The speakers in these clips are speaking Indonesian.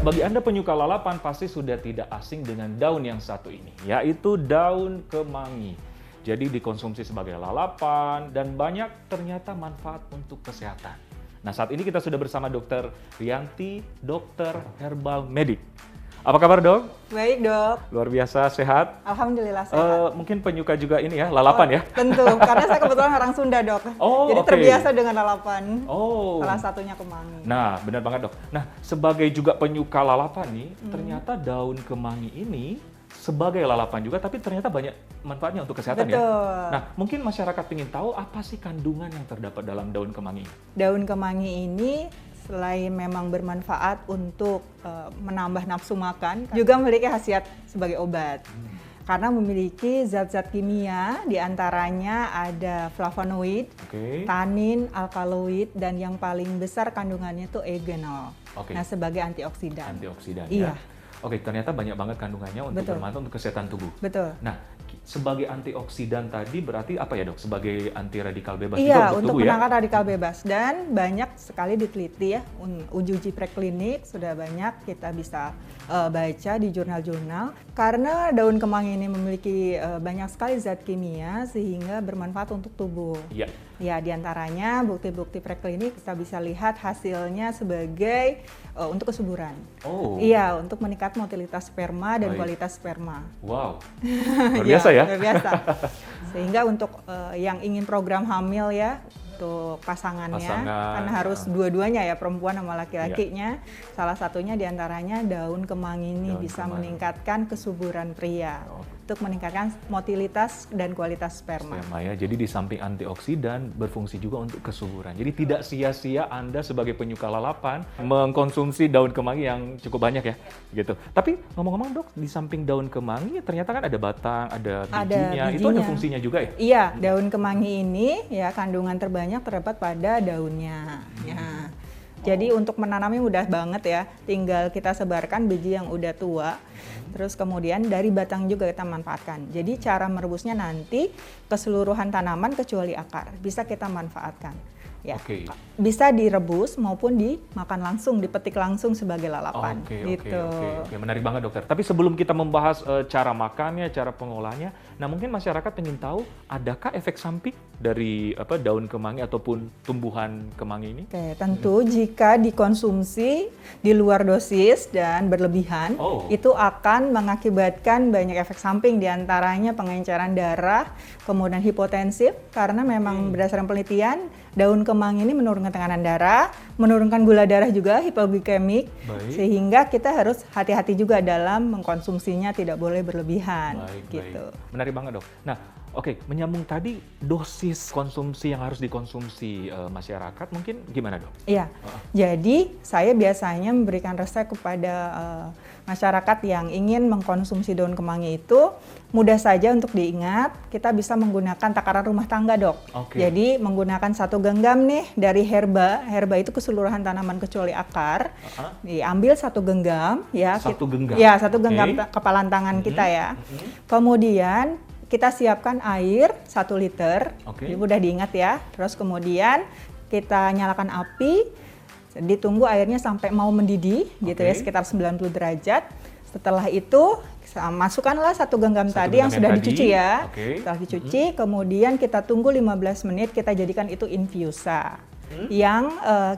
bagi Anda penyuka lalapan pasti sudah tidak asing dengan daun yang satu ini, yaitu daun kemangi. Jadi dikonsumsi sebagai lalapan dan banyak ternyata manfaat untuk kesehatan. Nah, saat ini kita sudah bersama Dr. Rianti, dokter herbal medik. Apa kabar, Dok? Baik, Dok. Luar biasa, sehat? Alhamdulillah sehat. Mungkin penyuka juga ini ya, lalapan ya? Tentu, karena saya kebetulan orang Sunda, Dok. Jadi terbiasa dengan lalapan. Salah satunya kemangi. Nah, benar banget, Dok. Nah, sebagai juga penyuka lalapan nih, ternyata daun kemangi ini sebagai lalapan juga, tapi ternyata banyak manfaatnya untuk kesehatan. Betul. Ya? Nah, mungkin masyarakat ingin tahu apa sih kandungan yang terdapat dalam daun kemangi? Daun kemangi ini selain memang bermanfaat untuk menambah nafsu makan, juga memiliki khasiat sebagai obat. Karena memiliki zat-zat kimia, diantaranya ada flavonoid, tanin, alkaloid, dan yang paling besar kandungannya itu eugenol. Nah, sebagai antioksidan. Antioksidan, iya. Ya. Oke, ternyata banyak banget kandungannya untuk bermanfaat untuk kesehatan tubuh. Betul. Nah, sebagai antioksidan tadi berarti apa ya, Dok? Sebagai anti radikal bebas juga untuk tubuh ya? Iya, untuk menangkal radikal bebas. Dan banyak sekali diteliti ya, uji preklinik sudah banyak kita bisa baca di jurnal-jurnal. Karena daun kemangi ini memiliki banyak sekali zat kimia sehingga bermanfaat untuk tubuh. Iya. Ya, diantaranya bukti-bukti preklinik kita bisa lihat hasilnya sebagai untuk kesuburan. Iya, untuk meningkatkan motilitas sperma dan kualitas sperma. Wow, luar biasa ya? Luar biasa. Sehingga untuk yang ingin program hamil ya, untuk pasangannya, kan harus dua-duanya ya, perempuan sama laki-lakinya. Salah satunya diantaranya daun kemangi ini bisa meningkatkan kesuburan pria. Untuk meningkatkan motilitas dan kualitas sperma. Ya. Jadi di samping antioksidan berfungsi juga untuk kesuburan. Jadi tidak sia-sia Anda sebagai penyuka lalapan mengkonsumsi daun kemangi yang cukup banyak ya, gitu. Tapi ngomong-ngomong, Dok, di samping daun kemangi ternyata kan ada batang, ada bijinya. Itu ada fungsinya juga ya? Iya, daun kemangi ini ya kandungan terbanyak terdapat pada daunnya. Ya. Jadi untuk menanamnya mudah banget ya, tinggal kita sebarkan biji yang udah tua, terus kemudian dari batang juga kita manfaatkan. Jadi cara merebusnya nanti keseluruhan tanaman kecuali akar, bisa kita manfaatkan. Ya, bisa direbus maupun dimakan langsung, dipetik langsung sebagai lalapan. Oke. Menarik banget, Dokter. Tapi sebelum kita membahas cara makannya, cara pengolahannya, nah mungkin masyarakat ingin tahu, adakah efek samping dari daun kemangi ataupun tumbuhan kemangi ini? Oke, tentu jika dikonsumsi di luar dosis dan berlebihan, itu akan mengakibatkan banyak efek samping, diantaranya pengenceran darah, kemudian hipotensif, karena memang berdasarkan penelitian, daun kemangi ini menurunkan tekanan darah, menurunkan gula darah juga, hipoglikemik, sehingga kita harus hati-hati juga dalam mengkonsumsinya, tidak boleh berlebihan. Gitu. Menarik banget, Dok. Nah, menyambung tadi dosis konsumsi yang harus dikonsumsi masyarakat, mungkin gimana, Dok? Iya, jadi saya biasanya memberikan resep kepada masyarakat yang ingin mengkonsumsi daun kemangi itu mudah saja untuk diingat, kita bisa menggunakan takaran rumah tangga, Dok. Jadi menggunakan 1 genggam nih dari herba itu keseluruhan tanaman kecuali akar, diambil 1 genggam ya. 1 genggam? Ya, 1 genggam kepalan tangan kita ya. Kemudian kita siapkan air 1 liter, ini mudah diingat ya. Terus kemudian kita nyalakan api, ditunggu airnya sampai mau mendidih gitu ya, sekitar 90 derajat. Setelah itu masukkanlah 1 genggam tadi yang sudah dicuci ya. Setelah dicuci, kemudian kita tunggu 15 menit, kita jadikan itu infusa. Yang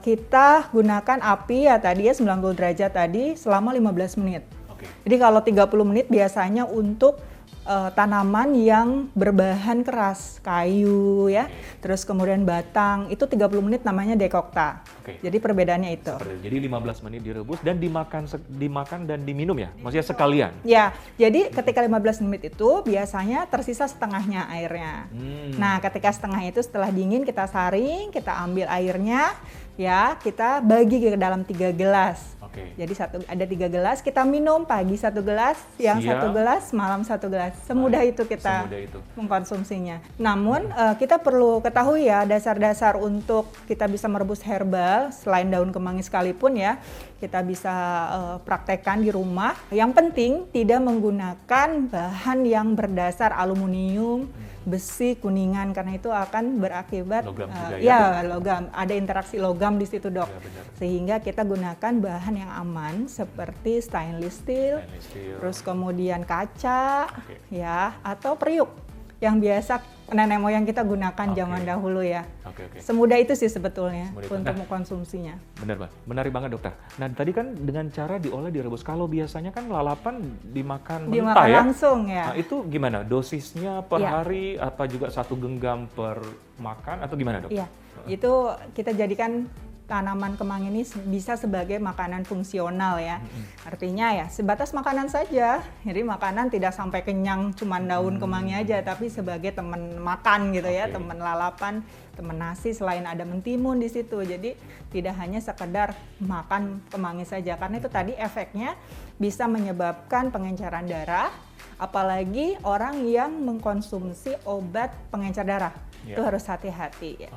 kita gunakan api ya tadi ya 90 derajat tadi selama 15 menit. Jadi kalau 30 menit biasanya untuk tanaman yang berbahan keras, kayu ya, terus kemudian batang, itu 30 menit namanya dekokta. Jadi perbedaannya itu. Jadi 15 menit direbus dan dimakan dan diminum ya? Maksudnya sekalian? Ya, jadi ketika 15 menit itu biasanya tersisa setengahnya airnya. Nah, ketika setengah itu setelah dingin kita saring, kita ambil airnya, ya kita bagi ke dalam 3 gelas. Jadi ada 3 gelas, kita minum pagi 1 gelas, siang 1 gelas, malam 1 gelas. Semudah itu kita mengkonsumsinya. Namun kita perlu ketahui ya dasar-dasar untuk kita bisa merebus herbal selain daun kemangi sekalipun ya, kita bisa praktekkan di rumah. Yang penting tidak menggunakan bahan yang berdasar aluminium, besi, kuningan, karena itu akan berakibat logam juga ya? Logam, ada interaksi logam di situ, Dok. Ya, sehingga kita gunakan bahan yang aman seperti stainless steel. Terus kemudian kaca, ya, atau periuk yang biasa nenek moyang kita gunakan zaman dahulu ya. Semudah itu sih sebetulnya untuk mengkonsumsinya. Benar, Mbak. Menarik banget, Dokter. Nah, tadi kan dengan cara diolah, direbus. Kalau biasanya kan lalapan dimakan mentah ya? Langsung ya. Nah, itu gimana? Dosisnya per hari, apa juga 1 genggam per makan, atau gimana, Dok? Iya, itu kita jadikan tanaman kemang ini bisa sebagai makanan fungsional ya. Artinya ya sebatas makanan saja. Jadi makanan tidak sampai kenyang cuman daun kemangnya aja, tapi sebagai teman makan gitu ya, teman lalapan, teman nasi, selain ada mentimun di situ. Jadi tidak hanya sekedar makan kemangi saja, karena itu tadi efeknya bisa menyebabkan pengenceran darah, apalagi orang yang mengkonsumsi obat pengencer darah. Itu harus hati-hati ya.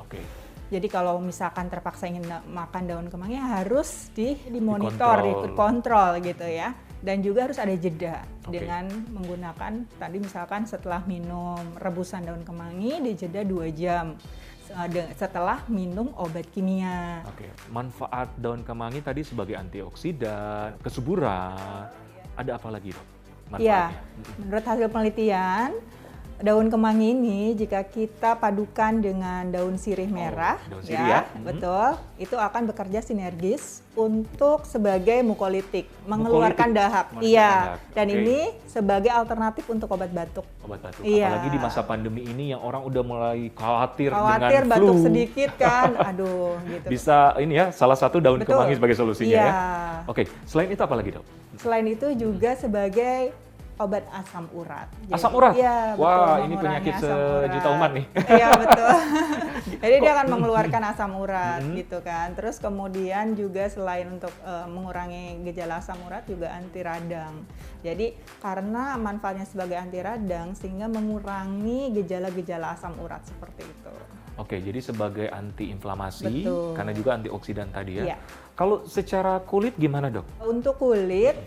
Jadi kalau misalkan terpaksa ingin makan daun kemangnya harus dimonitor, dikontrol gitu ya. Dan juga harus ada jeda dengan menggunakan tadi misalkan setelah minum rebusan daun kemangi dijeda 2 jam setelah minum obat kimia. Manfaat daun kemangi tadi sebagai antioksidan, kesuburan. Ada apa lagi, Dok, manfaatnya? Iya, menurut hasil penelitian, daun kemangi ini jika kita padukan dengan daun sirih merah, daun sirih ya, betul, itu akan bekerja sinergis untuk sebagai mukolitik, mengeluarkan dahak. Iya, dan ini sebagai alternatif untuk obat batuk. Obat batuk. Apalagi di masa pandemi ini yang orang udah mulai khawatir dengan batuk flu. sedikit kan, aduh gitu. Bisa ini ya, salah satu daun kemangi sebagai solusinya ya. Selain itu apa lagi, Dok? Selain itu juga sebagai obat asam urat. Asam urat? Iya, betul. Wah, ini penyakit sejuta umat nih. Iya, betul. Jadi dia akan mengeluarkan asam urat gitu kan. Terus kemudian juga selain untuk mengurangi gejala asam urat juga anti radang. Jadi karena manfaatnya sebagai anti radang sehingga mengurangi gejala-gejala asam urat seperti itu. Jadi sebagai anti-inflamasi karena juga antioksidan tadi ya. Iya. Kalau secara kulit gimana, Dok? Untuk kulit,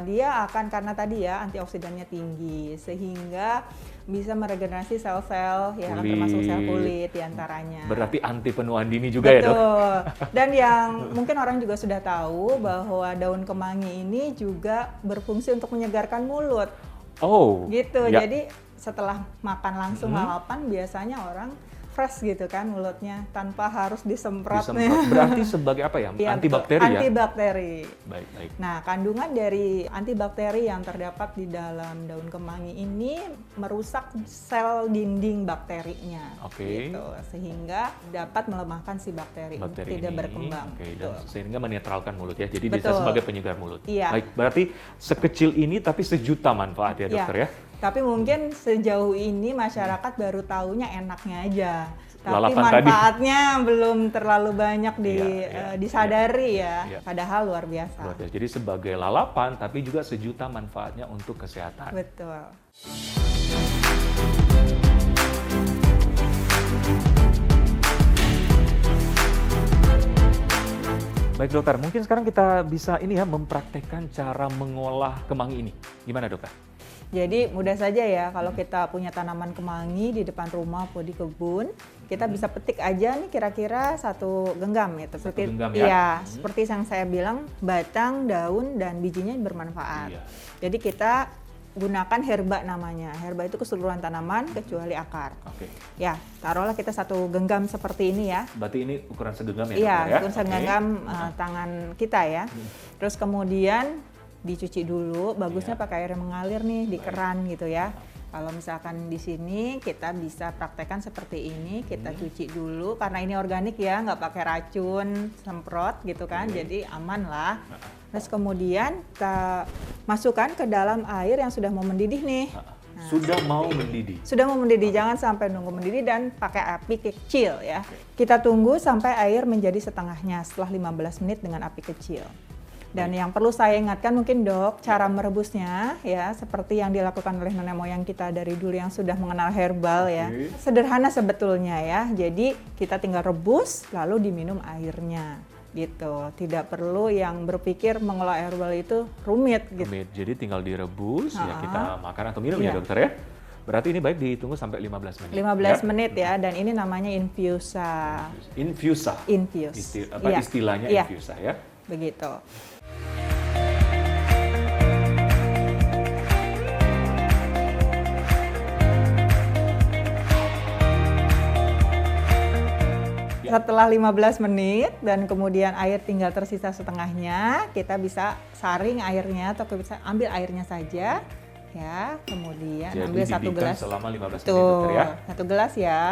dia akan karena tadi ya antioksidannya tinggi sehingga bisa meregenerasi sel-sel yang termasuk sel kulit diantaranya. Berarti anti penuaan dini juga ya, Dok? Dan yang mungkin orang juga sudah tahu bahwa daun kemangi ini juga berfungsi untuk menyegarkan mulut. Gitu. Ya. Jadi setelah makan langsung lalapan biasanya orang fresh gitu kan mulutnya tanpa harus disemprot. Berarti sebagai apa ya? Antibakteri ya? Antibakteri. Baik. Nah, kandungan dari antibakteri yang terdapat di dalam daun kemangi ini merusak sel dinding bakterinya. Gitu, sehingga dapat melemahkan si bakteri tidak berkembang. Dan sehingga menetralkan mulut ya. Jadi bisa sebagai penyegar mulut. Iya. Baik, berarti sekecil ini tapi sejuta manfaat ya, Dokter ya? Tapi mungkin sejauh ini masyarakat baru taunya enaknya aja. Tapi lalapan manfaatnya belum terlalu banyak disadari ya. Padahal luar biasa. Jadi sebagai lalapan tapi juga sejuta manfaatnya untuk kesehatan. Betul. Baik, Dokter, mungkin sekarang kita bisa mempraktekkan cara mengolah kemangi ini. Gimana, Dokter? Jadi mudah saja ya, kalau kita punya tanaman kemangi di depan rumah atau di kebun, kita bisa petik aja nih kira-kira 1 genggam ya. Seperti yang saya bilang, batang, daun, dan bijinya bermanfaat. Jadi kita gunakan herba namanya. Herba itu keseluruhan tanaman kecuali akar. Ya, taruhlah kita 1 genggam seperti ini ya. Berarti ini ukuran segenggam ya? Iya, ukuran segenggam tangan kita ya. Terus kemudian dicuci dulu, bagusnya pakai air yang mengalir nih di keran gitu ya. Kalau misalkan di sini kita bisa praktekkan seperti ini, kita cuci dulu karena ini organik ya, nggak pakai racun, semprot gitu kan, jadi aman lah. Terus kemudian kita masukkan ke dalam air yang sudah mau mendidih nih. Sudah mau mendidih? Sudah mau mendidih, jangan sampai nunggu mendidih dan pakai api kecil ya. Kita tunggu sampai air menjadi setengahnya setelah 15 menit dengan api kecil. Dan yang perlu saya ingatkan mungkin, Dok, cara merebusnya ya seperti yang dilakukan oleh nenek moyang kita dari dulu yang sudah mengenal herbal ya. Sederhana sebetulnya ya. Jadi kita tinggal rebus lalu diminum airnya gitu. Tidak perlu yang berpikir mengolah herbal itu rumit gitu. Jadi tinggal direbus ya kita makan atau minum ya, Dokter ya. Berarti ini baik ditunggu sampai 15 menit. 15 menit ya, dan ini namanya infusa. Infusa. Infuse. Istilahnya iya. infusa ya. Begitu. Setelah 15 menit dan kemudian air tinggal tersisa setengahnya, kita bisa saring airnya atau bisa ambil airnya saja ya. Kemudian jadi ambil 1 gelas selama 15 menit ya. ya. 1 gelas ya.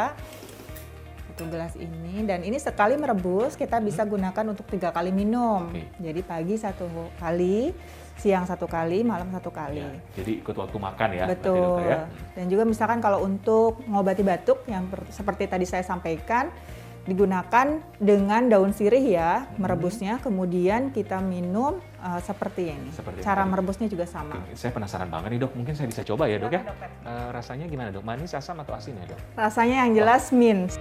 1 gelas ini, dan ini sekali merebus kita bisa gunakan untuk 3 kali minum. Jadi pagi 1 kali, siang 1 kali, malam 1 kali. Ya, jadi ikut waktu makan ya. Betul. Dokter, ya. Dan juga misalkan kalau untuk mengobati batuk yang seperti tadi saya sampaikan, digunakan dengan daun sirih ya, merebusnya, kemudian kita minum seperti ini. Cara merebusnya juga sama. Oke, saya penasaran banget nih dok, mungkin saya bisa coba ya dok ya. Dokter. Rasanya gimana dok? Manis, asam atau asin ya dok? Rasanya yang jelas mint.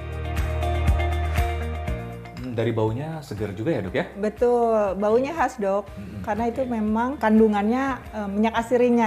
Dari baunya segar juga ya dok ya? Betul, baunya khas dok, karena itu memang kandungannya minyak asirinya